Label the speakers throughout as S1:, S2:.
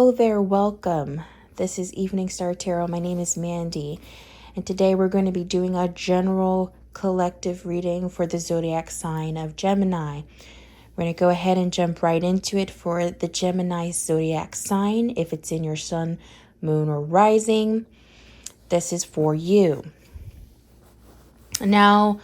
S1: Hello there, welcome. This is Evening Star Tarot. My name is Mandy, and today we're going to be doing a general collective reading for the zodiac sign of Gemini. We're going to go ahead and jump right into it for the Gemini zodiac sign. If it's in your sun, moon, or rising, this is for you. Now,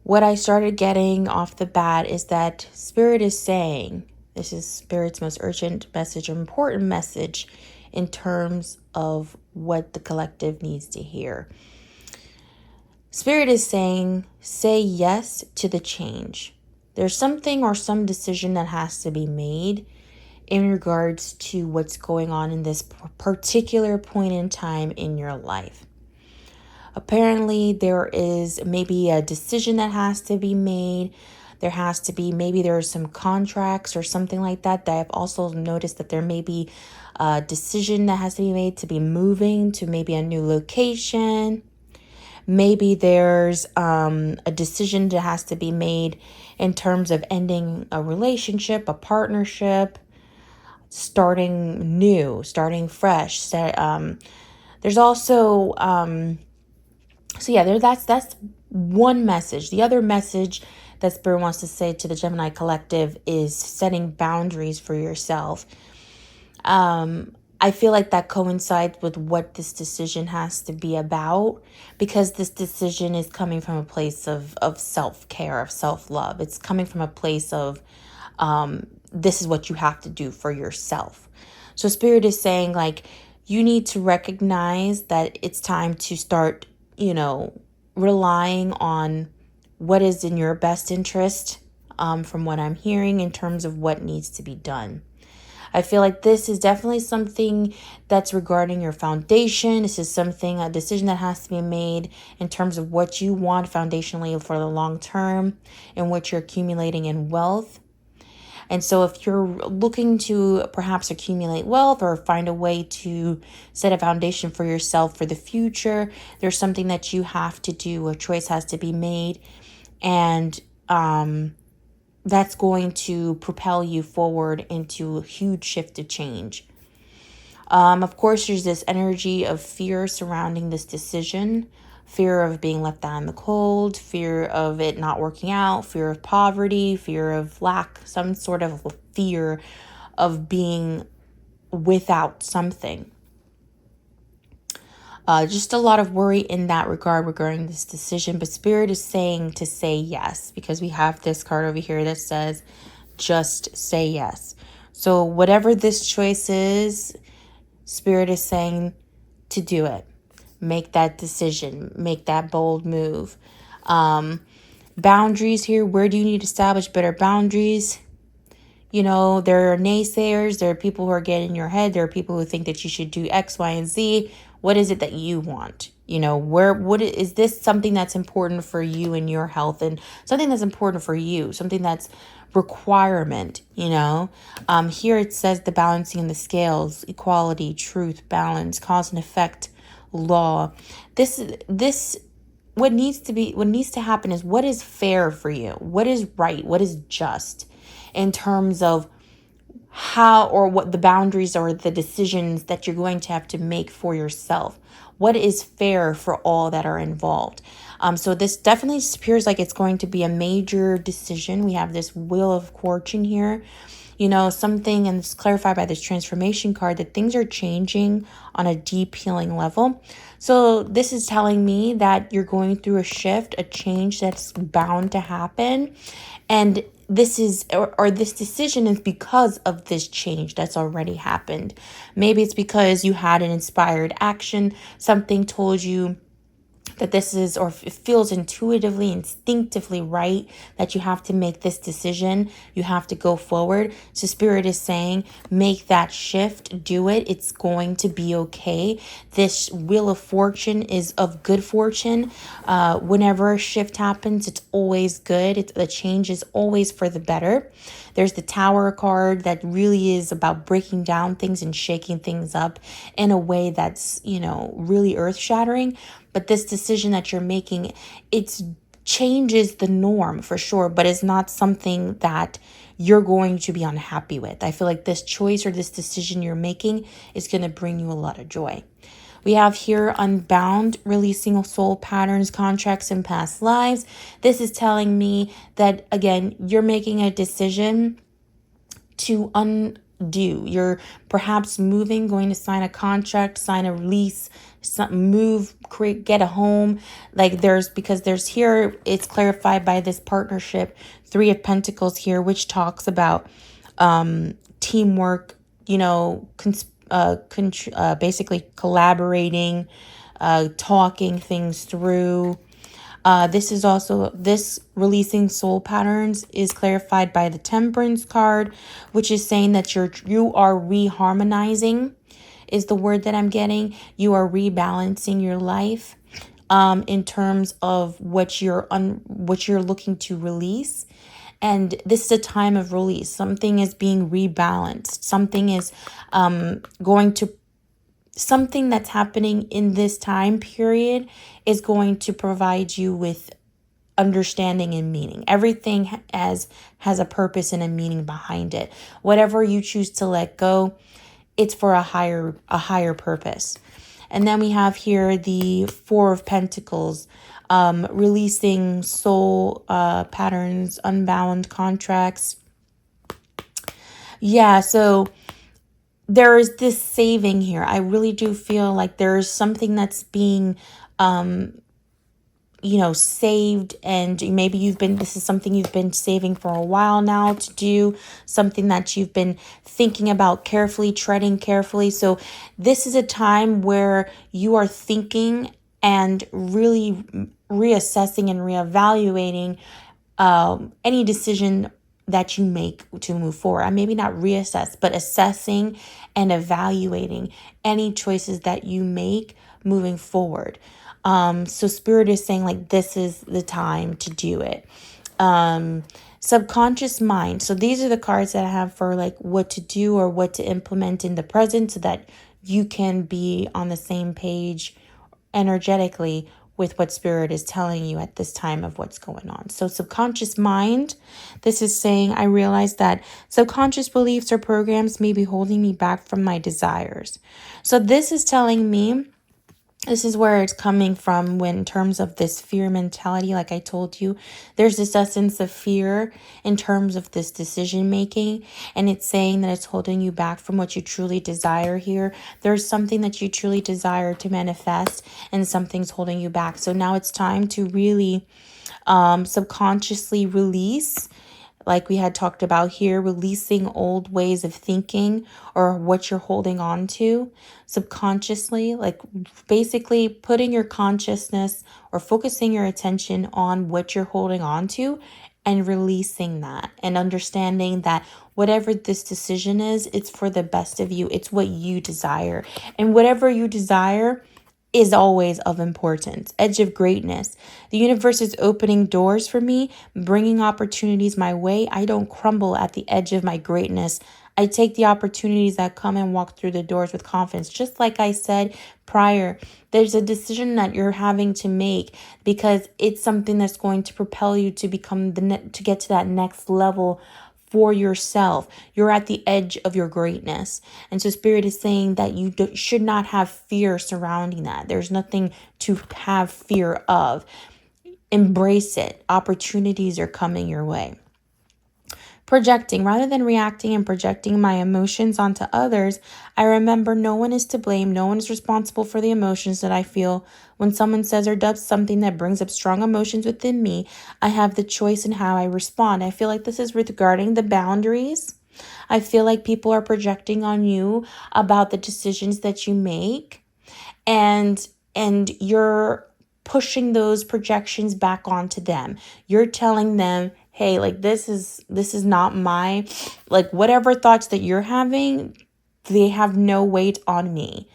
S1: what I started getting off the bat is that Spirit is saying, this is Spirit's most urgent message, important message in terms of what the collective needs to hear. Spirit is saying, say yes to the change. There's something or some decision that has to be made in regards to what's going on in this particular point in time in your life. Apparently, there is maybe a decision that has to be made. Maybe there are some contracts or something like that. That I've also noticed that there may be a decision that has to be made to be moving to maybe a new location. Maybe there's a decision that has to be made in terms of ending a relationship, a partnership, starting new, starting fresh. There's also, that's one message. The other message that Spirit wants to say to the Gemini collective is setting boundaries for yourself. I feel like that coincides with what this decision has to be about, because this decision is coming from a place of self-care, of self-love. It's coming from a place of this is what you have to do for yourself. So Spirit is saying, like, you need to recognize that it's time to start, relying on what is in your best interest, from what I'm hearing in terms of what needs to be done. I feel like this is definitely something that's regarding your foundation. This is a decision that has to be made in terms of what you want foundationally for the long term and what you're accumulating in wealth. And so if you're looking to perhaps accumulate wealth or find a way to set a foundation for yourself for the future, there's something that you have to do. A choice has to be made. And that's going to propel you forward into a huge shift of change. Of course, there's this energy of fear surrounding this decision. Fear of being left out in the cold, fear of it not working out, fear of poverty, fear of lack, some sort of fear of being without something. Just a lot of worry in that regard regarding this decision. But Spirit is saying to say yes, because we have this card over here that says, just say yes. So whatever this choice is, Spirit is saying to do it. Make that decision. Make that bold move. Boundaries here. Where do you need to establish better boundaries? There are naysayers. There are people who are getting in your head. There are people who think that you should do X, Y, and Z. What is it that you want? What is this something that's important for you and your health, and something that's important for you, something that's requirement, Here it says the balancing in the scales, equality, truth, balance, cause and effect, law. This what needs to happen is what is fair for you, what is right, what is just in terms of how or what the boundaries or the decisions that you're going to have to make for yourself. What is fair for all that are involved? So this definitely appears like it's going to be a major decision. We have this Wheel of Fortune here. Something, and it's clarified by this transformation card, that things are changing on a deep healing level. So this is telling me that you're going through a shift, a change that's bound to happen. And this decision is because of this change that's already happened. Maybe it's because you had an inspired action. Something told you that this is, or it feels intuitively, instinctively right, that you have to make this decision. You have to go forward. So Spirit is saying, make that shift, do it. It's going to be okay. This Wheel of Fortune is of good fortune. Whenever a shift happens, it's always good. The change is always for the better. There's the Tower card that really is about breaking down things and shaking things up in a way that's, really earth-shattering. But this decision that you're making, it's changes the norm for sure, but it's not something that you're going to be unhappy with. I feel like this choice or this decision you're making is going to bring you a lot of joy. We have here Unbound, releasing soul patterns, contracts, and past lives. This is telling me that, again, you're making a decision to undo. You're perhaps moving, going to sign a contract, sign a lease, move, create, get a home. Like because there's here, it's clarified by this partnership, Three of Pentacles here, which talks about teamwork, basically collaborating, talking things through. This releasing soul patterns is clarified by the Temperance card, which is saying that you are reharmonizing, is the word that I'm getting. You are rebalancing your life in terms of what you're looking to release. And this is a time of release. Something is being rebalanced. Something that's happening in this time period is going to provide you with understanding and meaning. Everything has a purpose and a meaning behind it. Whatever you choose to let go, it's for a higher purpose. And then we have here the Four of Pentacles, releasing soul patterns, unbound contracts. Yeah, so there is this saving here. I really do feel like there's something that's being saved, and maybe this is something you've been saving for a while now to do, something that you've been thinking about carefully, treading carefully. So this is a time where you are thinking and really reassessing and reevaluating any decision that you make to move forward. And maybe not reassess, but assessing and evaluating any choices that you make moving forward. So Spirit is saying like this is the time to do it. Subconscious mind. So these are the cards that I have for like what to do or what to implement in the present so that you can be on the same page energetically with what Spirit is telling you at this time of what's going on. So subconscious mind, this is saying, I realize that subconscious beliefs or programs may be holding me back from my desires. So this is telling me, this is where it's coming from when in terms of this fear mentality, like I told you, there's this essence of fear in terms of this decision making, and it's saying that it's holding you back from what you truly desire here. There's something that you truly desire to manifest and something's holding you back. So now it's time to really subconsciously release, like we had talked about here, releasing old ways of thinking or what you're holding on to subconsciously, like basically putting your consciousness or focusing your attention on what you're holding on to and releasing that and understanding that whatever this decision is, it's for the best of you. It's what you desire. And whatever you desire is always of importance. Edge of greatness. The universe is opening doors for me, bringing opportunities my way. I don't crumble at the edge of my greatness. I take the opportunities that come and walk through the doors with confidence. Just like I said prior, there's a decision that you're having to make because it's something that's going to propel you to become to get to that next level for yourself. You're at the edge of your greatness. And so Spirit is saying that you should not have fear surrounding that. There's nothing to have fear of. Embrace it. Opportunities are coming your way. Projecting. Rather than reacting and projecting my emotions onto others, I remember no one is to blame. No one is responsible for the emotions that I feel. When someone says or does something that brings up strong emotions within me, I have the choice in how I respond. I feel like this is regarding the boundaries. I feel like people are projecting on you about the decisions that you make, and you're pushing those projections back onto them. You're telling them, hey, like this is not my, like whatever thoughts that you're having, they have no weight on me.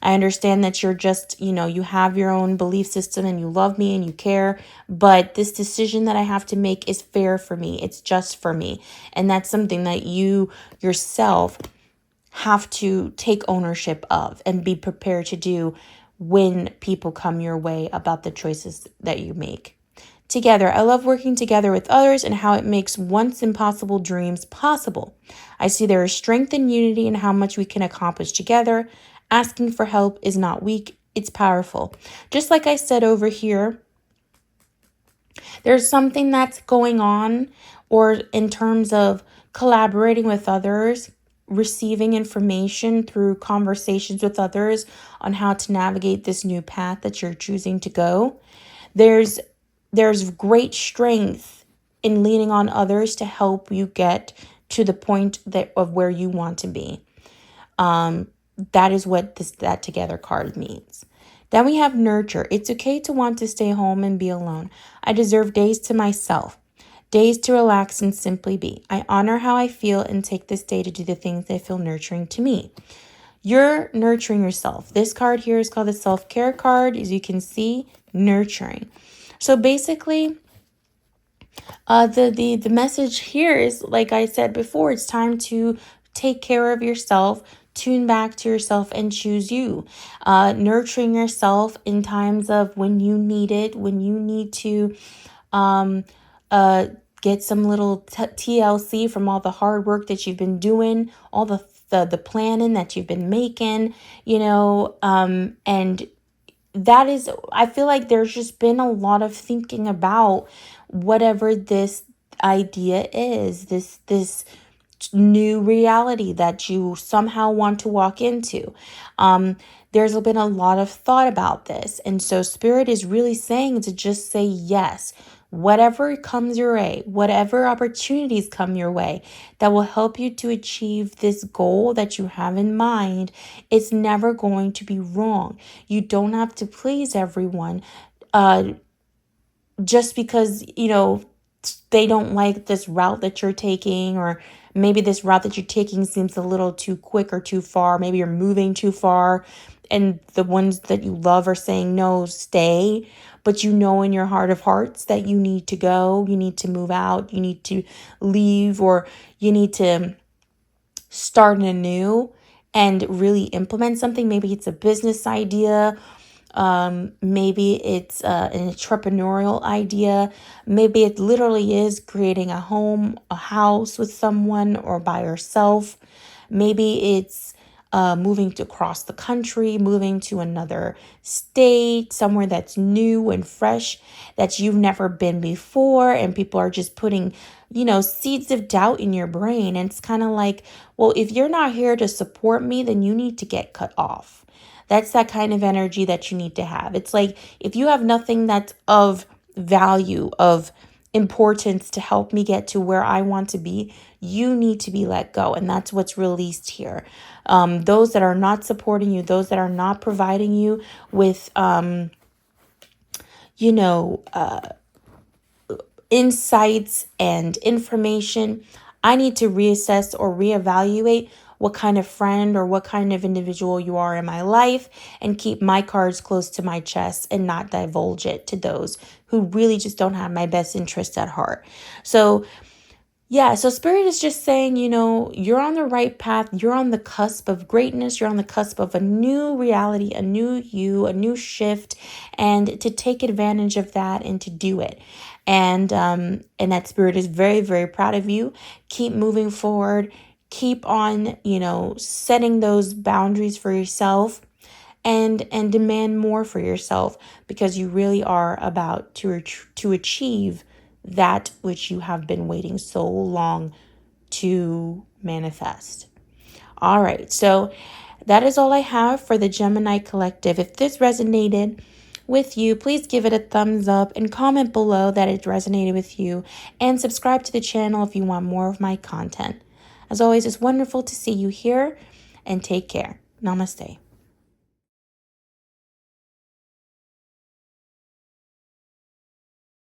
S1: I understand that you're just, you have your own belief system and you love me and you care, but this decision that I have to make is fair for me. It's just for me. And that's something that you yourself have to take ownership of and be prepared to do when people come your way about the choices that you make. together. I love working together with others and how it makes once impossible dreams possible. I see there is strength and unity in how much we can accomplish together. Asking for help is not weak, it's powerful. Just like I said over here, there's something that's going on, or in terms of collaborating with others, receiving information through conversations with others on how to navigate this new path that you're choosing to go. There's great strength in leaning on others to help you get to the point of where you want to be. That is what that together card means. Then we have nurture. It's okay to want to stay home and be alone. I deserve days to myself, days to relax and simply be. I honor how I feel and take this day to do the things that feel nurturing to me. You're nurturing yourself. This card here is called the self-care card. As you can see, nurturing. So basically, the message here is, like I said before, it's time to take care of yourself, tune back to yourself, and choose you. Nurturing yourself in times of when you need it, when you need to get some little TLC from all the hard work that you've been doing, all the planning that you've been making, and that is, I feel like there's just been a lot of thinking about whatever this idea is, this new reality that you somehow want to walk into. There's been a lot of thought about this. And so Spirit is really saying to just say yes. Whatever comes your way, whatever opportunities come your way that will help you to achieve this goal that you have in mind, it's never going to be wrong. You don't have to please everyone just because, they don't like this route that you're taking, or maybe this route that you're taking seems a little too quick or too far. Maybe you're moving too far and the ones that you love are saying, no, stay. But you know in your heart of hearts that you need to go, you need to move out, you need to leave, or you need to start anew and really implement something. Maybe it's a business idea. Maybe it's an entrepreneurial idea. Maybe it literally is creating a home, a house with someone or by yourself. Maybe it's moving to across the country, moving to another state, somewhere that's new and fresh that you've never been before, and people are just putting, seeds of doubt in your brain. And it's kind of like, well, if you're not here to support me, then you need to get cut off. That's that kind of energy that you need to have. It's like, if you have nothing that's of value, of importance to help me get to where I want to be, you need to be let go. And that's what's released here. Those that are not supporting you, those that are not providing you with, insights and information, I need to reassess or reevaluate what kind of friend or what kind of individual you are in my life, and keep my cards close to my chest and not divulge it to those who really just don't have my best interests at heart. So Spirit is just saying, you're on the right path. You're on the cusp of greatness. You're on the cusp of a new reality, a new you, a new shift, and to take advantage of that and to do it. And that Spirit is very, very proud of you. Keep moving forward. Keep on, setting those boundaries for yourself, and demand more for yourself, because you really are about to achieve that which you have been waiting so long to manifest. All right, so that is all I have for the Gemini Collective. If this resonated with you, please give it a thumbs up and comment below that it resonated with you, and subscribe to the channel if you want more of my content. As always, it's wonderful to see you here, and take care. Namaste.